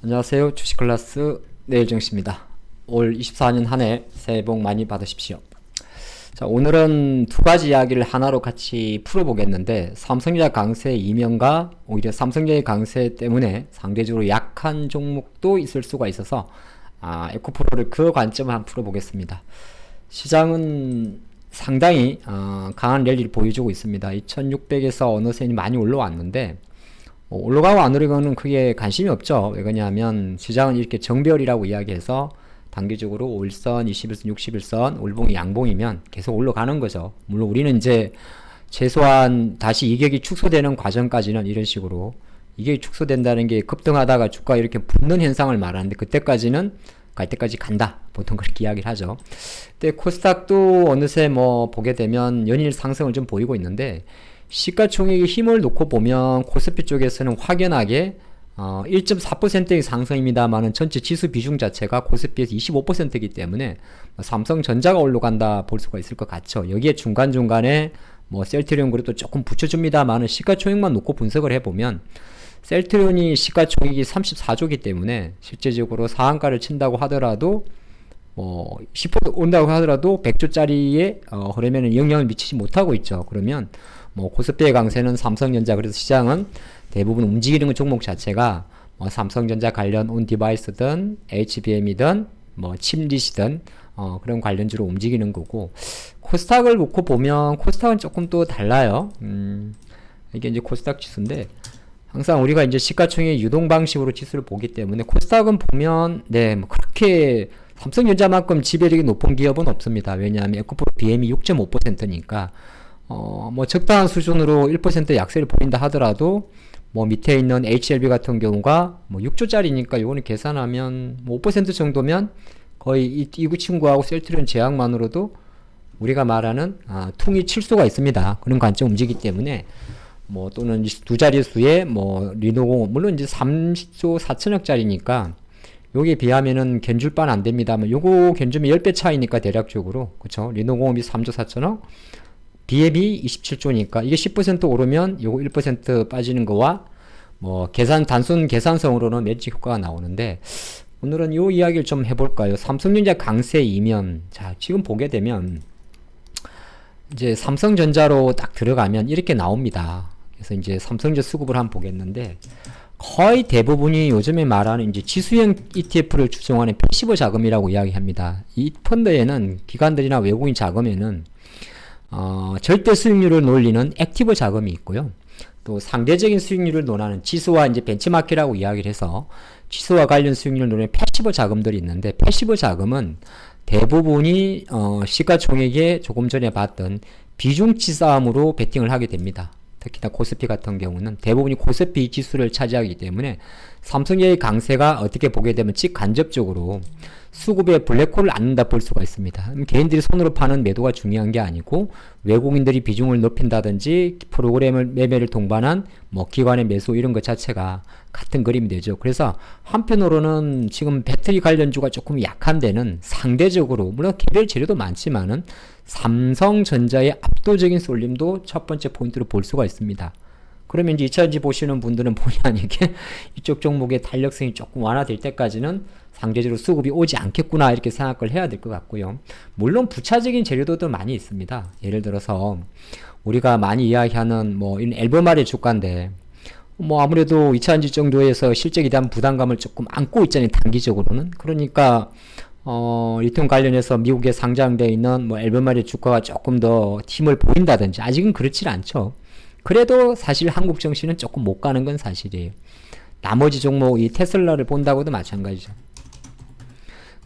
안녕하세요. 주식클래스 내일정씨입니다. 올 24년 한 해 새해 복 많이 받으십시오. 자, 오늘은 두 가지 이야기를 하나로 같이 풀어보겠는데, 삼성전자 강세 이면과 오히려 삼성전자의 강세 때문에 상대적으로 약한 종목도 있을 수가 있어서 에코프로를 그 관점을 한번 풀어보겠습니다. 시장은 상당히 강한 랠리를 보여주고 있습니다. 2600에서 어느새 많이 올라왔는데 올라가고 안 오르고는 크게 관심이 없죠. 왜 그러냐면 시장은 이렇게 정배열이라고 이야기해서 단기적으로 5일선, 21선, 61선, 올봉이 양봉이면 계속 올라가는 거죠. 물론 우리는 이제 최소한 다시 이격이 축소되는 과정까지는 이런 식으로 이격이 축소된다는 게 급등하다가 주가 이렇게 붙는 현상을 말하는데, 그때까지는 갈 때까지 간다, 보통 그렇게 이야기를 하죠. 근데 코스닥도 어느새 보게 되면 연일 상승을 좀 보이고 있는데, 시가총액의 힘을 놓고 보면 코스피 쪽에서는 확연하게 1.4%의 상승입니다만은 전체 지수 비중 자체가 코스피에서 25%이기 때문에 삼성전자가 올라간다 볼 수가 있을 것 같죠. 여기에 중간중간에 셀트리온 그룹도 조금 붙여줍니다만은 시가총액만 놓고 분석을 해보면 셀트리온이 시가총액이 34조이기 때문에 실제적으로 상한가를 친다고 하더라도 10% 온다고 하더라도 100조짜리에 흐름에는 영향을 미치지 못하고 있죠. 그러면 코스피의 강세는 삼성전자, 그래서 시장은 대부분 움직이는 종목 자체가 삼성전자 관련 온디바이스든 HBM이든 침릿이든 그런 관련주로 움직이는 거고, 코스닥을 놓고 보면 코스닥은 조금 또 달라요. 이게 이제 코스닥 지수인데 항상 우리가 이제 시가총액 유동 방식으로 지수를 보기 때문에 코스닥은 보면 그렇게 삼성전자만큼 지배력이 높은 기업은 없습니다. 왜냐하면 에코프로 BM이 6.5%니까 적당한 수준으로 1% 약세를 보인다 하더라도 밑에 있는 HLB 같은 경우가 6조짜리니까 요거는 계산하면 5% 정도면 거의 이 친구하고 셀트리온 제약만으로도 우리가 말하는 퉁이 칠 수가 있습니다. 그런 관점 움직이기 때문에 또는 두 자릿수에 리노공 물론 이제 30조 4천억짜리니까 여기에 비하면은 견줄 바는 안 됩니다만, 요거 견주면 10배 차이니까 대략적으로, 그쵸? 리노공업이 3조 4천억, 비앱이 27조니까 이게 10% 오르면 요거 1% 빠지는 거와 단순 계산성으로는 매직 효과가 나오는데, 오늘은 요 이야기를 좀 해볼까요? 삼성전자 강세 이면, 자, 지금 보게 되면 이제 삼성전자로 딱 들어가면 이렇게 나옵니다. 그래서 이제 삼성전자 수급을 한번 보겠는데, 거의 대부분이 요즘에 말하는 이제 지수형 ETF를 추종하는 패시브 자금이라고 이야기합니다. 이 펀드에는 기관들이나 외국인 자금에는 절대 수익률을 놀리는 액티브 자금이 있고요. 또 상대적인 수익률을 논하는 지수와 이제 벤치마크라고 이야기를 해서 지수와 관련 수익률을 논하는 패시브 자금들이 있는데, 패시브 자금은 대부분이 시가총액에 조금 전에 봤던 비중치 싸움으로 베팅을 하게 됩니다. 특히나 코스피 같은 경우는 대부분이 코스피 지수를 차지하기 때문에 삼성의 강세가 어떻게 보게 되면 직간접적으로 수급에 블랙홀을 안는다 볼 수가 있습니다. 개인들이 손으로 파는 매도가 중요한 게 아니고 외국인들이 비중을 높인다든지 프로그램을 매매를 동반한 기관의 매수 이런 것 자체가 같은 그림이 되죠. 그래서 한편으로는 지금 배터리 관련주가 조금 약한 데는 상대적으로 물론 개별 재료도 많지만은 삼성전자의 압도적인 쏠림도 첫 번째 포인트로 볼 수가 있습니다. 그러면 이제 2차전지 보시는 분들은 본의 아니게 이쪽 종목의 탄력성이 조금 완화될 때까지는 상대적으로 수급이 오지 않겠구나 이렇게 생각을 해야 될 것 같고요. 물론 부차적인 재료도 많이 있습니다. 예를 들어서 우리가 많이 이야기하는 이런 앨범알의 주가인데 아무래도 2차전지 정도에서 실적에 대한 부담감을 조금 안고 있잖아요, 단기적으로는. 그러니까 리튬 관련해서 미국에 상장되어 있는 앨범알의 주가가 조금 더 힘을 보인다든지, 아직은 그렇지 않죠. 그래도 사실 한국 증시는 조금 못 가는 건 사실이에요. 나머지 종목, 이 테슬라를 본다고도 마찬가지죠.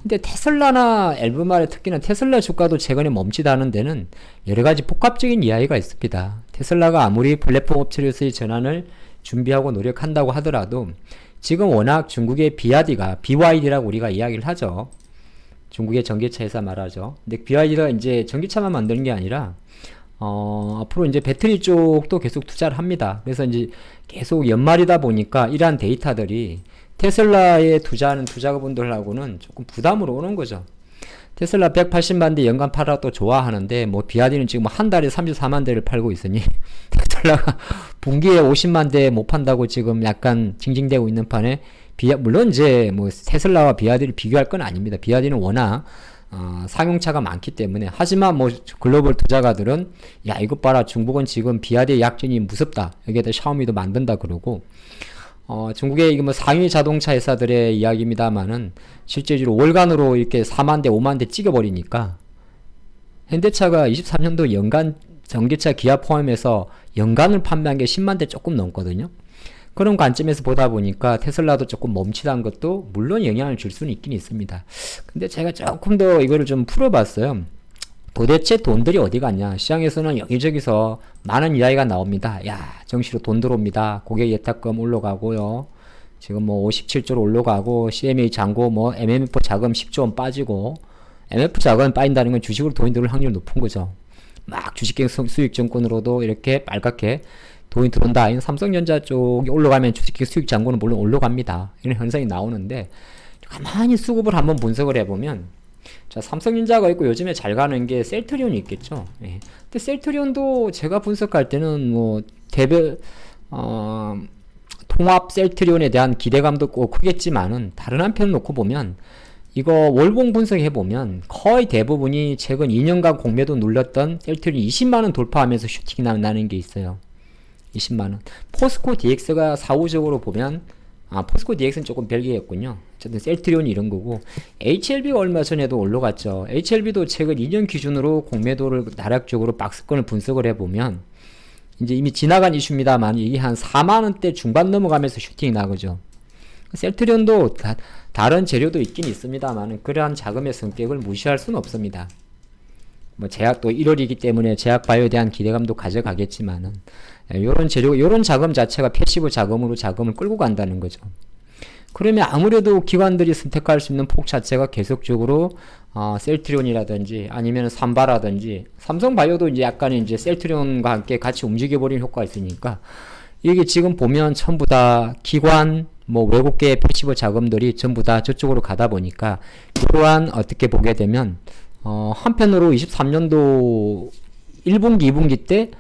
근데 테슬라나 앨범알의 특히나 테슬라 주가도 최근에 멈칫하는 데는 여러 가지 복합적인 이야기가 있습니다. 테슬라가 아무리 플랫폼 업체로서의 전환을 준비하고 노력한다고 하더라도 지금 워낙 중국의 BYD라고 우리가 이야기를 하죠. 중국의 전기차 회사 말하죠. 근데 BYD가 이제 전기차만 만드는 게 아니라 앞으로 이제 배터리 쪽도 계속 투자를 합니다. 그래서 이제 계속 연말이다 보니까 이러한 데이터들이 테슬라에 투자하는 투자자분들하고는 조금 부담으로 오는 거죠. 테슬라 180만 대 연간 팔아도 좋아하는데 BYD는 지금 한 달에 34만 대를 팔고 있으니 테슬라가 분기에 50만 대 못 판다고 지금 약간 징징대고 있는 판에 물론 이제 뭐 테슬라와 비아디를 비교할 건 아닙니다. 비아디는 워낙 상용차가 많기 때문에. 하지만 뭐 글로벌 투자가들은 야 이것 봐라, 중국은 지금 비아디의 약진이 무섭다, 여기에다 샤오미도 만든다 그러고, 중국의 이게 뭐 상위 자동차 회사들의 이야기입니다만은 실제로 월간으로 이렇게 4만 대 5만 대 찍어버리니까 현대차가 23년도 연간 전기차 기아 포함해서 연간을 판매한 게 10만 대 조금 넘거든요. 그런 관점에서 보다 보니까 테슬라도 조금 멈칫한 것도 물론 영향을 줄 수는 있긴 있습니다. 근데 제가 조금 더 이거를 좀 풀어봤어요. 도대체 돈들이 어디 갔냐? 시장에서는 여기저기서 많은 이야기가 나옵니다. 야, 정시로 돈 들어옵니다. 고객 예탁금 올라가고요. 지금 뭐 57조로 올라가고, CMA 잔고, 뭐 MMF 자금 10조 원 빠지고, MF 자금 빠진다는 건 주식으로 돈이 들어올 확률이 높은 거죠. 막 주식 수익 증권으로도 이렇게 빨갛게 돈이 들어온다. 삼성전자 쪽이 올라가면 주식 수익 잔고는 물론 올라갑니다. 이런 현상이 나오는데, 가만히 수급을 한번 분석을 해보면, 자, 삼성전자가 있고 요즘에 잘 가는 게 셀트리온이 있겠죠. 예. 근데 셀트리온도 제가 분석할 때는 뭐 통합 셀트리온에 대한 기대감도 꼭 크겠지만은, 다른 한편을 놓고 보면 이거 월봉 분석해 보면 거의 대부분이 최근 2년간 공매도 눌렀던 셀트리온 20만원 돌파하면서 슈팅이 나는 게 있어요. 20만원. 포스코 DX가 사후적으로 보면, 포스코 DX는 조금 별개였군요. 어쨌든 셀트리온이 이런 거고, HLB가 얼마 전에도 올라갔죠. HLB도 최근 2년 기준으로 공매도를 나락적으로 박스권을 분석을 해보면, 이제 이미 지나간 이슈입니다만, 이게 한 4만원대 중반 넘어가면서 슈팅이 나거죠. 셀트리온도 다른 재료도 있긴 있습니다만, 그러한 자금의 성격을 무시할 수는 없습니다. 뭐 제약도 1월이기 때문에 제약바이오에 대한 기대감도 가져가겠지만은, 요런 재료, 요런 자금 자체가 패시브 자금으로 자금을 끌고 간다는 거죠. 그러면 아무래도 기관들이 선택할 수 있는 폭 자체가 계속적으로 셀트리온이라든지 아니면 삼바라든지, 삼성바이오도 이제 약간 이제 셀트리온과 함께 같이 움직여버리는 효과가 있으니까, 이게 지금 보면 전부 다 기관, 뭐 외국계 패시브 자금들이 전부 다 저쪽으로 가다 보니까, 이러한 어떻게 보게 되면 한편으로 23년도 1분기, 2분기 때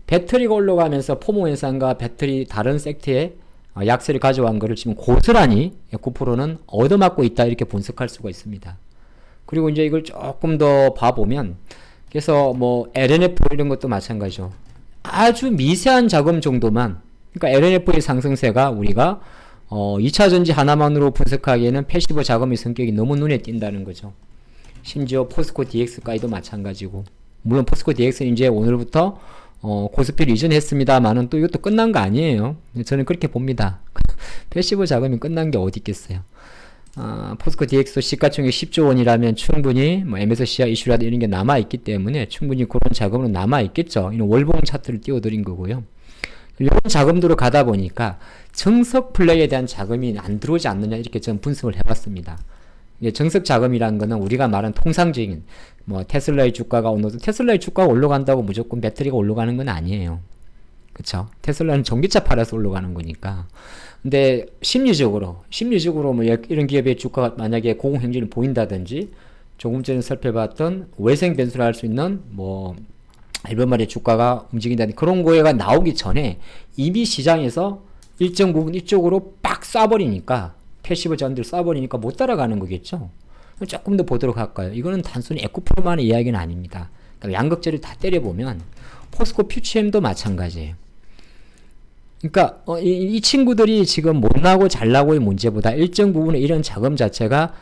배터리가 올라가면서 포모 현상과 배터리 다른 섹터에 약세를 가져간 거를 지금 고스란히 9%는 얻어맞고 있다, 이렇게 분석할 수가 있습니다. 그리고 이제 이걸 조금 더 봐보면, 그래서 뭐 LNF 이런 것도 마찬가지죠. 아주 미세한 자금 정도만, 그러니까 LNF의 상승세가 우리가 2차전지 하나만으로 분석하기에는 패시브 자금의 성격이 너무 눈에 띈다는 거죠. 심지어 포스코 DX까지도 마찬가지고, 물론 포스코 DX는 이제 오늘부터 코스피를 이전했습니다만은 또 이것도 끝난 거 아니에요. 저는 그렇게 봅니다. 패시브 자금이 끝난 게 어디 있겠어요. 포스코 DX도 시가총액 10조 원이라면 충분히 뭐 MSCI 이슈라도 이런 게 남아있기 때문에 충분히 그런 자금으로 남아있겠죠. 이런 월봉 차트를 띄워드린 거고요. 이런 자금들로 가다 보니까 정석 플레이에 대한 자금이 안 들어오지 않느냐, 이렇게 저는 분석을 해봤습니다. 정석 자금이라는 거는 우리가 말하는 통상적인, 뭐 테슬라의 주가가 오늘도 테슬라의 주가가 올라간다고 무조건 배터리가 올라가는 건 아니에요. 그쵸? 테슬라는 전기차 팔아서 올라가는 거니까. 근데 심리적으로 뭐 이런 기업의 주가가 만약에 고공행진을 보인다든지, 조금 전에 살펴봤던 외생 변수를 할 수 있는 뭐 일본 말의 주가가 움직인다든지, 그런 거가 나오기 전에 이미 시장에서 일정 부분 이쪽으로 빡 쏴버리니까, 패시브 자원들 쏴버리니까 못 따라가는 거겠죠. 조금 더 보도록 할까요? 이거는 단순히 에코프로만의 이야기는 아닙니다. 그러니까 양극재를 다 때려보면 포스코 퓨치엠도 마찬가지예요. 그러니까 이 친구들이 지금 못나고 잘나고의 문제보다 일정 부분의 이런 자금 자체가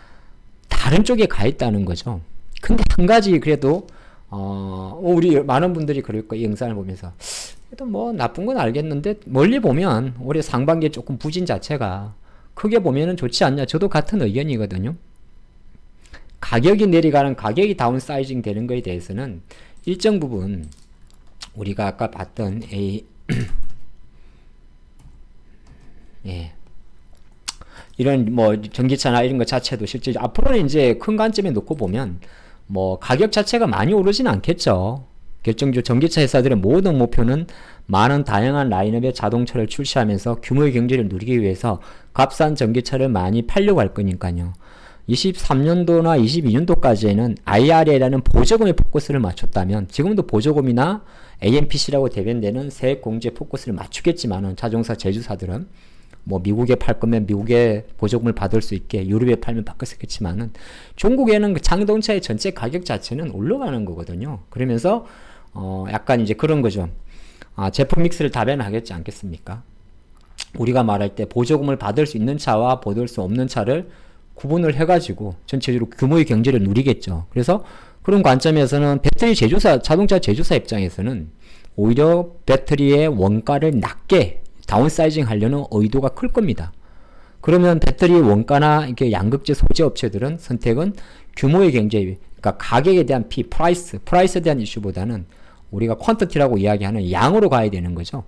다른 쪽에 가 있다는 거죠. 근데 한 가지 그래도 우리 많은 분들이 그럴 거예요. 이 영상을 보면서 그래도 뭐 나쁜 건 알겠는데, 멀리 보면 올해 상반기에 조금 부진 자체가 크게 보면은 좋지 않냐. 저도 같은 의견이거든요. 가격이 내려가는, 가격이 다운사이징 되는 거에 대해서는 일정 부분 우리가 아까 봤던 예. 이런 뭐 전기차나 이런 것 자체도 실제 앞으로는 이제 큰 관점에 놓고 보면 뭐 가격 자체가 많이 오르진 않겠죠. 결정적으로 전기차 회사들의 모든 목표는 많은 다양한 라인업의 자동차를 출시하면서 규모의 경제를 누리기 위해서 값싼 전기차를 많이 팔려고 할 거니까요. 23년도나 22년도까지에는 IRA라는 보조금에 포커스를 맞췄다면, 지금도 보조금이나 AMPC라고 대변되는 세액 공제 포커스를 맞추겠지만은, 자동차 제조사들은 뭐 미국에 팔 거면 미국에 보조금을 받을 수 있게, 유럽에 팔면 받을 수 있겠지만은 중국에는 그 자동차의 전체 가격 자체는 올라가는 거거든요. 그러면서 약간 이제 그런 거죠. 제품 믹스를 다변화하겠지 않겠습니까? 우리가 말할 때 보조금을 받을 수 있는 차와 받을 수 없는 차를 구분을 해가지고 전체적으로 규모의 경제를 누리겠죠. 그래서 그런 관점에서는 배터리 제조사, 자동차 제조사 입장에서는 오히려 배터리의 원가를 낮게 다운사이징 하려는 의도가 클 겁니다. 그러면 배터리 원가나 이렇게 양극재 소재 업체들은 선택은 규모의 경제, 그러니까 가격에 대한 프라이스에 대한 이슈보다는 우리가 퀀티티라고 이야기하는 양으로 가야 되는 거죠.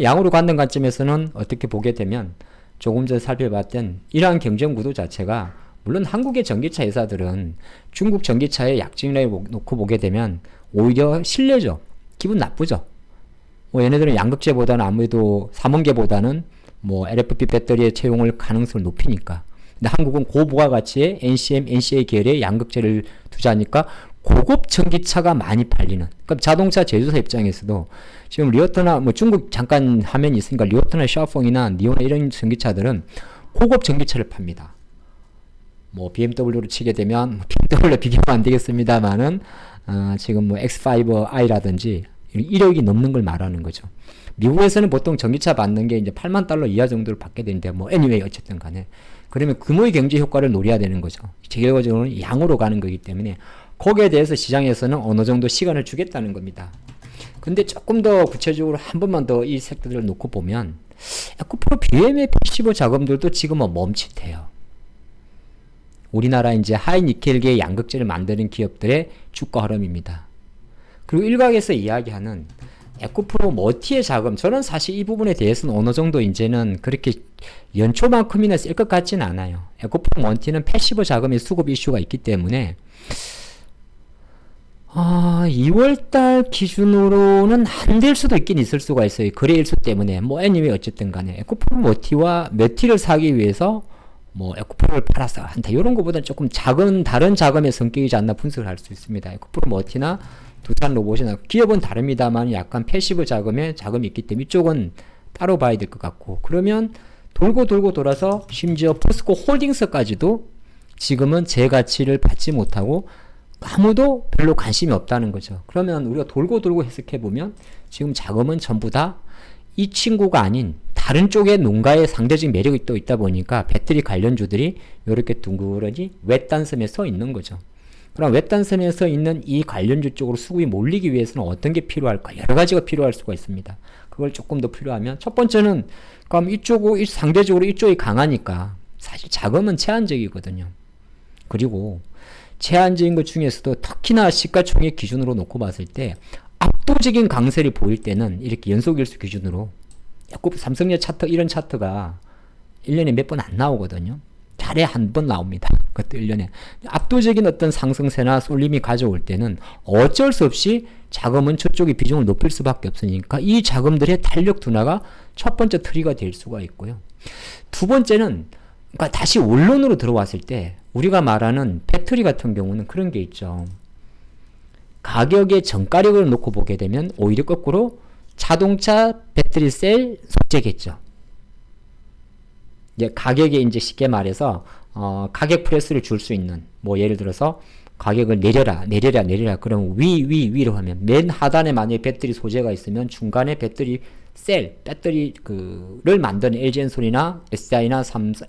양으로 가는 관점에서는 어떻게 보게 되면 조금 전 살펴봤던 이러한 경쟁 구도 자체가, 물론 한국의 전기차 회사들은 중국 전기차의 약진이라고 놓고 보게 되면 오히려 실례죠. 기분 나쁘죠. 뭐 얘네들은 양극재보다는 아무래도 삼원계보다는 뭐 LFP 배터리의 채용을 가능성을 높이니까. 근데 한국은 고부가 가치의 NCM, NCA 계열의 양극재를 투자하니까 고급 전기차가 많이 팔리는. 그럼 자동차 제조사 입장에서도 지금 리오터나 뭐 중국 잠깐 화면이 있으니까 리오터나 샤오펑이나 니오나 이런 전기차들은 고급 전기차를 팝니다. 뭐 BMW로 치게 되면 BMW 비교가 안 되겠습니다만은 지금 뭐 X5i라든지 1억이 넘는 걸 말하는 거죠. 미국에서는 보통 전기차 받는 게 이제 8만 달러 이하 정도를 받게 되는데 뭐 anyway 어쨌든 간에 그러면 규모의 경제 효과를 노려야 되는 거죠. 결과적으로는 양으로 가는 거기 때문에 거기에 대해서 시장에서는 어느 정도 시간을 주겠다는 겁니다. 근데 조금 더 구체적으로 한 번만 더 이 섹터들을 놓고 보면 에코프로 BM의 패시브 자금들도 지금은 멈칫해요. 우리나라 이제 하이니켈계 양극재를 만드는 기업들의 주가 흐름입니다. 그리고 일각에서 이야기하는 에코프로 머티의 자금, 저는 사실 이 부분에 대해서는 어느 정도 이제는 그렇게 연초만큼이나 쓸 것 같지는 않아요. 에코프로 머티는 패시브 자금의 수급 이슈가 있기 때문에 2월달 기준으로는 안 될 수도 있긴 있을 수가 있어요. 거래 일수 때문에. 뭐 anyway 어쨌든 간에 에코프로 머티와 머티를 사기 위해서 뭐 에코프로를 팔아서 한다. 이런 것보다는 조금 다른 자금의 성격이지 않나 분석을 할 수 있습니다. 에코프로 머티나 두산 로봇이나 기업은 다릅니다만 약간 패시브 자금에 자금이 있기 때문에 이쪽은 따로 봐야 될 것 같고, 그러면 돌고 돌아서 심지어 포스코 홀딩스까지도 지금은 제 가치를 받지 못하고 아무도 별로 관심이 없다는 거죠. 그러면 우리가 돌고 해석해보면 지금 자금은 전부 다 이 친구가 아닌 다른 쪽의 농가의 상대적인 매력이 또 있다 보니까 배터리 관련주들이 이렇게 둥그러니 웹단섬에 서 있는 거죠. 그럼 웹단섬에 서 있는 이 관련주 쪽으로 수급이 몰리기 위해서는 어떤 게 필요할까? 여러 가지가 필요할 수가 있습니다. 그걸 조금 더 필요하면 첫 번째는 그럼 상대적으로 이쪽이 강하니까 사실 자금은 제한적이거든요. 그리고 제한적인 것 중에서도 특히나 시가총액 기준으로 놓고 봤을 때 압도적인 강세를 보일 때는 이렇게 연속일수 기준으로 삼성전 차트 이런 차트가 1년에 몇 번 안 나오거든요. 달에 한 번 나옵니다. 그것도 1년에. 압도적인 어떤 상승세나 쏠림이 가져올 때는 어쩔 수 없이 자금은 저쪽의 비중을 높일 수밖에 없으니까 이 자금들의 탄력 둔화가 첫 번째 트리거가 될 수가 있고요. 두 번째는 그러니까 다시 원론으로 들어왔을 때 우리가 말하는 배터리 같은 경우는 그런 게 있죠. 가격의 정가력을 놓고 보게 되면 오히려 거꾸로 자동차 배터리 셀 소재겠죠. 이제 가격에 이제 쉽게 말해서 가격 프레스를 줄 수 있는, 뭐 예를 들어서 가격을 내려라 그러면 위로 하면 맨 하단에 만약에 배터리 소재가 있으면 중간에 배터리를 만드는 LG엔솔이나 SDI나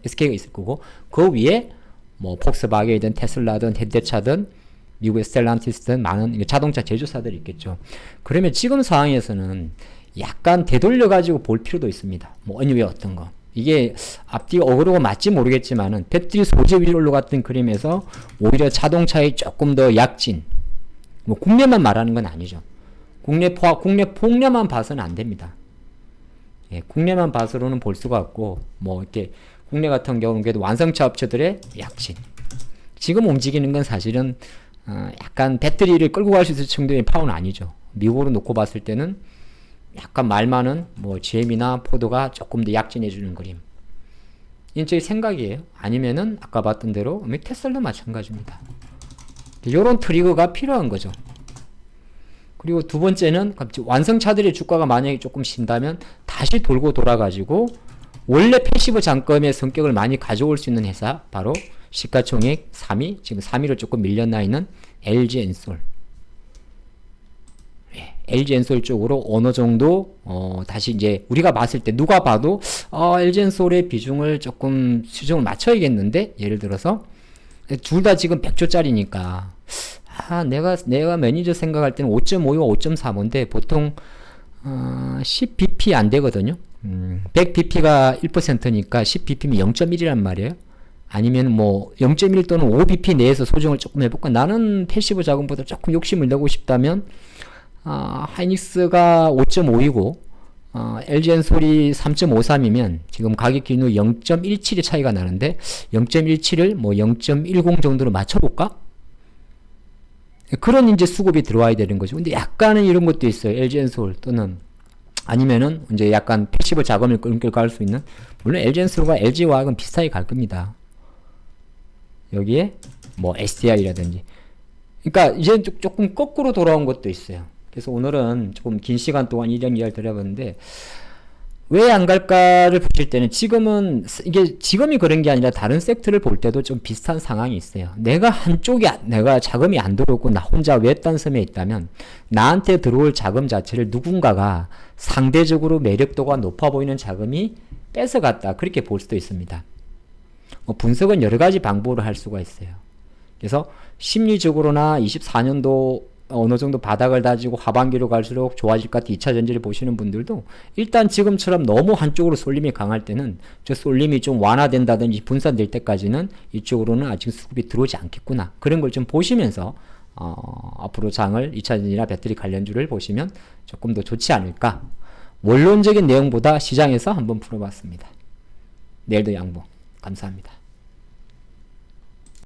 SK가 있을 거고, 그 위에 뭐 폭스바겐이든 테슬라든 현대차든 미국의 스텔란티스든 많은 자동차 제조사들이 있겠죠. 그러면 지금 상황에서는 약간 되돌려 가지고 볼 필요도 있습니다. 뭐 anyway 어떤 거 이게 앞뒤가 어그로가 맞지 모르겠지만은 배터리 소재 위로 올라갔던 그림에서 오히려 자동차의 조금 더 약진, 뭐 국내만 말하는 건 아니죠. 국내 폭려만 봐서는 안 됩니다. 예, 국내만 봐서는 볼 수가 없고, 뭐 이렇게 국내 같은 경우는 그래도 완성차 업체들의 약진. 지금 움직이는 건 사실은 약간 배터리를 끌고 갈 수 있을 정도의 파워는 아니죠. 미국으로 놓고 봤을 때는 약간 말 많은 뭐 GM이나 포드가 조금 더 약진해 주는 그림. 이건 제 생각이에요. 아니면은 아까 봤던 대로 테슬라도 마찬가지입니다. 이런 트리거가 필요한 거죠. 그리고 두 번째는 완성차들의 주가가 만약에 조금 쉰다면 다시 돌고 돌아가지고 원래 패시브 잔금의 성격을 많이 가져올 수 있는 회사 바로 시가총액 3위, 지금 3위로 조금 밀려나 있는 LG엔솔. LG엔솔 쪽으로 어느 정도 다시 이제 우리가 봤을 때 누가 봐도 LG엔솔의 비중을 조금 수정을 맞춰야겠는데, 예를 들어서 둘 다 지금 100조짜리니까 내가 매니저 생각할 때는 5.5와 5.3인데 보통 10bp 안 되거든요. 100bp가 1%니까 10bp면 0.1이란 말이에요. 아니면 뭐 0.1 또는 5bp 내에서 소정을 조금 해볼까? 나는 패시브 자금보다 조금 욕심을 내고 싶다면 하이닉스가 5.5이고 LG엔솔이 3.53이면 지금 가격 기준으로 0.17의 차이가 나는데 0.17을 뭐 0.10 정도로 맞춰볼까? 그런 이제 수급이 들어와야 되는 거죠. 근데 약간은 이런 것도 있어요. LG엔솔 또는 아니면은 이제 약간 패시브 자금을 끌고 갈 수 있는, 물론 LG엔솔과 LG화학은 비슷하게 갈 겁니다. 여기에 뭐 SDI라든지. 그러니까 이제 조금 거꾸로 돌아온 것도 있어요. 그래서 오늘은 조금 긴 시간 동안 이런 이야기를 드려봤는데, 왜 안 갈까를 보실 때는 지금은 이게 지금이 그런 게 아니라 다른 섹터를 볼 때도 좀 비슷한 상황이 있어요. 내가 내가 자금이 안 들어오고 나 혼자 외딴 섬에 있다면 나한테 들어올 자금 자체를 누군가가 상대적으로 매력도가 높아 보이는 자금이 뺏어갔다, 그렇게 볼 수도 있습니다. 분석은 여러 가지 방법으로 할 수가 있어요. 그래서 심리적으로나 24년도 어느 정도 바닥을 다지고 하반기로 갈수록 좋아질 것 같은 2차 전지를 보시는 분들도 일단 지금처럼 너무 한쪽으로 쏠림이 강할 때는 저 쏠림이 좀 완화된다든지 분산될 때까지는 이쪽으로는 아직 수급이 들어오지 않겠구나, 그런 걸 좀 보시면서 앞으로 장을 2차 전지나 배터리 관련주를 보시면 조금 더 좋지 않을까. 원론적인 내용보다 시장에서 한번 풀어봤습니다. 내일도 양보 감사합니다.